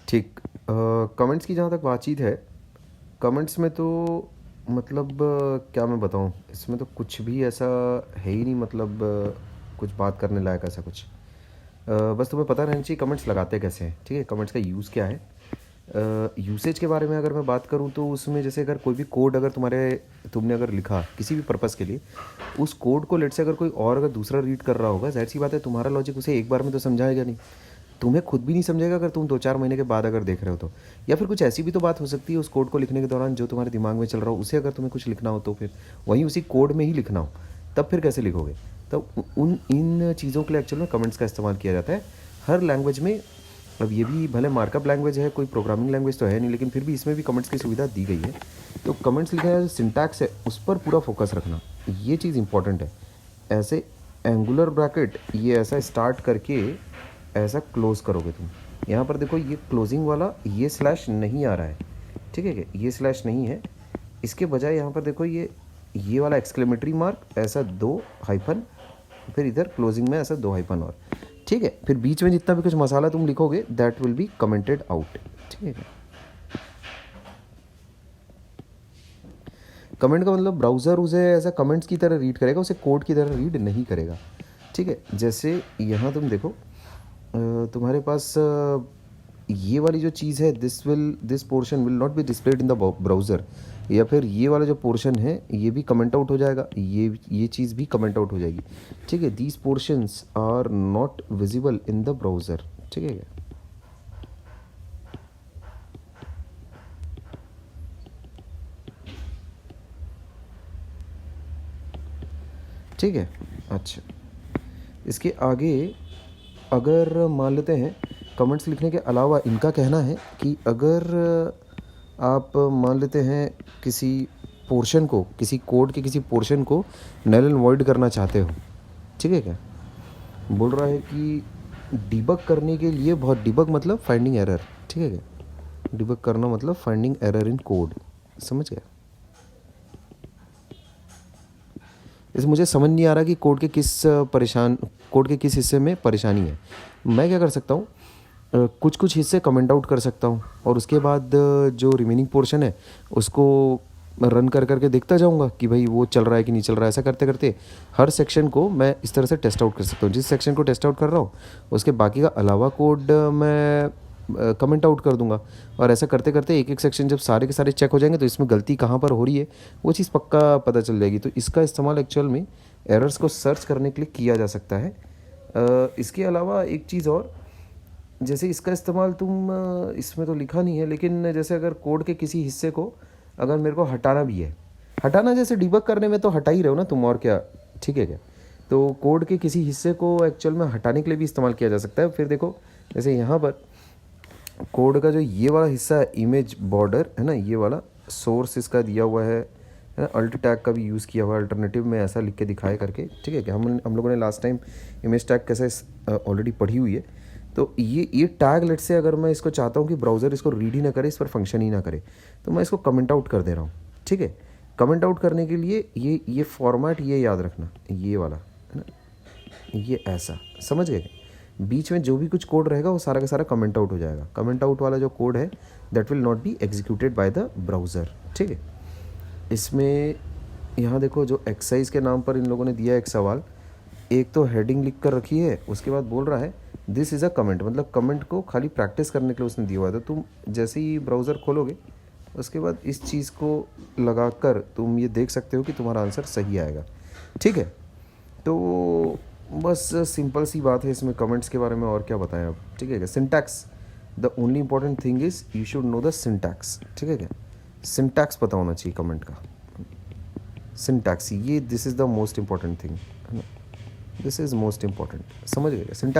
ठीक। कमेंट्स की जहाँ तक बातचीत है, कमेंट्स में तो मतलब क्या मैं बताऊँ, इसमें तो कुछ भी ऐसा है ही नहीं, मतलब कुछ बात करने लायक ऐसा कुछ। बस तुम्हें पता रहना चाहिए कमेंट्स लगाते कैसे हैं, ठीक है, कमेंट्स का यूज़ क्या है। यूसेज के बारे में अगर मैं बात करूँ तो उसमें जैसे अगर कोई भी कोड अगर तुमने अगर लिखा किसी भी पर्पज़ के लिए, उस कोड को लेट से अगर कोई और अगर दूसरा रीड कर रहा होगा, ज़ाहिर सी बात है तुम्हारा लॉजिक उसे एक बार में तो समझाएगा नहीं, तुम्हें खुद भी नहीं समझेगा अगर तुम 2-4 महीने के बाद अगर देख रहे हो तो। या फिर कुछ ऐसी भी तो बात हो सकती है उस कोड को लिखने के दौरान जो तुम्हारे दिमाग में चल रहा हो, उसे अगर तुम्हें कुछ लिखना हो तो फिर वहीं उसी कोड में ही लिखना हो, तब फिर कैसे लिखोगे। तब उन इन चीज़ों के लिए एक्चुअल में कमेंट्स का इस्तेमाल किया जाता है हर लैंग्वेज में। अब ये भी भले मार्कअप लैंग्वेज है, कोई प्रोग्रामिंग लैंग्वेज तो है नहीं, लेकिन फिर भी इसमें भी कमेंट्स की सुविधा दी गई है। तो कमेंट्स लिखने का जो सिंटैक्स है उस पर पूरा फोकस रखना, ये चीज़ इंपॉर्टेंट है। ऐसे एंगुलर ब्रैकेट ये ऐसा स्टार्ट करके ऐसा क्लोज करोगे तुम, यहाँ पर देखो ये क्लोजिंग वाला ये स्लैश नहीं आ रहा है, ठीक है क्या, ये स्लैश नहीं है, इसके बजाय यहाँ पर देखो ये वाला एक्सक्लेमेटरी मार्क ऐसा 2 हाइफन, फिर इधर क्लोजिंग में ऐसा 2 हाइफन और, ठीक है। फिर बीच में जितना भी कुछ मसाला तुम लिखोगे that will be commented out, ठीक है। कमेंट का मतलब ब्राउज़र उसे ऐसा कमेंट्स की तरह रीड करेगा, उसे कोड की तरह रीड नहीं करेगा, ठीक है। जैसे यहाँ तुम देखो तुम्हारे पास ये वाली जो चीज़ है, this portion will not be displayed in the browser, या फिर ये वाला जो पोर्शन है ये भी कमेंट आउट हो जाएगा, ये चीज़ भी कमेंट आउट हो जाएगी, ठीक है। These portions are not visible in the browser, ठीक है क्या। ठीक है। अच्छा, इसके आगे अगर मान लेते हैं कमेंट्स लिखने के अलावा इनका कहना है कि अगर आप मान लेते हैं किसी पोर्शन को, किसी कोड के किसी पोर्शन को नल एंड वॉइड करना चाहते हो, ठीक है क्या, बोल रहा है कि डिबग करने के लिए बहुत, डिबग मतलब फाइंडिंग एरर, ठीक है क्या, डिबग करना मतलब फाइंडिंग एरर इन कोड, समझ गया। इस मुझे समझ नहीं आ रहा कि कोड के किस हिस्से में परेशानी है। मैं क्या कर सकता हूँ, कुछ कुछ हिस्से कमेंट आउट कर सकता हूँ और उसके बाद जो रिमेनिंग पोर्शन है उसको रन कर करके देखता जाऊँगा कि भाई वो चल रहा है कि नहीं चल रहा है। ऐसा करते करते हर सेक्शन को मैं इस तरह से टेस्ट आउट कर सकता हूँ। जिस सेक्शन को टेस्ट आउट कर रहा हूँ उसके बाकी का अलावा कोड मैं कमेंट आउट कर दूंगा, और ऐसा करते करते एक एक सेक्शन जब सारे के सारे चेक हो जाएंगे तो इसमें गलती कहाँ पर हो रही है वो चीज़ पक्का पता चल जाएगी। तो इसका इस्तेमाल एक्चुअल में एरर्स को सर्च करने के लिए किया जा सकता है। इसके अलावा एक चीज़ और, जैसे इसका इस्तेमाल तुम इसमें तो लिखा नहीं है, लेकिन जैसे अगर कोड के किसी हिस्से को अगर मेरे को हटाना भी है, हटाना जैसे डिबग करने में तो हटा ही रहे हो ना तुम, और क्या, ठीक है क्या। तो कोड के किसी हिस्से को एक्चुअल में हटाने के लिए भी इस्तेमाल किया जा सकता है। फिर देखो जैसे यहाँ पर कोड का जो ये वाला हिस्सा है, इमेज बॉर्डर है ना, ये वाला सोर्स इसका दिया हुआ है ना, अल्ट टैग का भी यूज़ किया हुआ है अल्टरनेटिव में, ऐसा लिख के दिखाए करके, ठीक है कि हम लोगों ने लास्ट टाइम इमेज टैग कैसे ऑलरेडी पढ़ी हुई है। तो ये टैग लेट से अगर मैं इसको चाहता हूँ कि ब्राउज़र इसको रीड ही ना करे, इस पर फंक्शन ही ना करे, तो मैं इसको कमेंट आउट कर दे रहा हूँ, ठीक है। कमेंट आउट करने के लिए ये फॉर्मेट ये याद रखना, ये वाला है ना, ये ऐसा, समझ गए। बीच में जो भी कुछ कोड रहेगा वो सारा का सारा कमेंट आउट हो जाएगा। कमेंट आउट वाला जो कोड है that will not be executed by the browser, ठीक है। इसमें यहाँ देखो जो एक्सरसाइज के नाम पर इन लोगों ने दिया एक सवाल, एक तो हेडिंग लिख कर रखी है, उसके बाद बोल रहा है दिस इज़ अ कमेंट, मतलब कमेंट को खाली प्रैक्टिस करने के लिए उसने दिया हुआ है। तो तुम जैसे ही ब्राउज़र खोलोगे उसके बाद इस चीज़ को लगाकर तुम ये देख सकते हो कि तुम्हारा आंसर सही आएगा, ठीक है। तो बस सिंपल सी बात है इसमें कमेंट्स के बारे में, और क्या बताएं अब, ठीक है क्या। Syntax, the only important thing is you should know the syntax, ठीक है क्या। सिंटैक्स पता होना चाहिए कमेंट का, सिंटैक्स, ये this is the most important thing है ना, दिस इज़ मोस्ट इंपॉर्टेंट, समझ गए। सिंटैक्स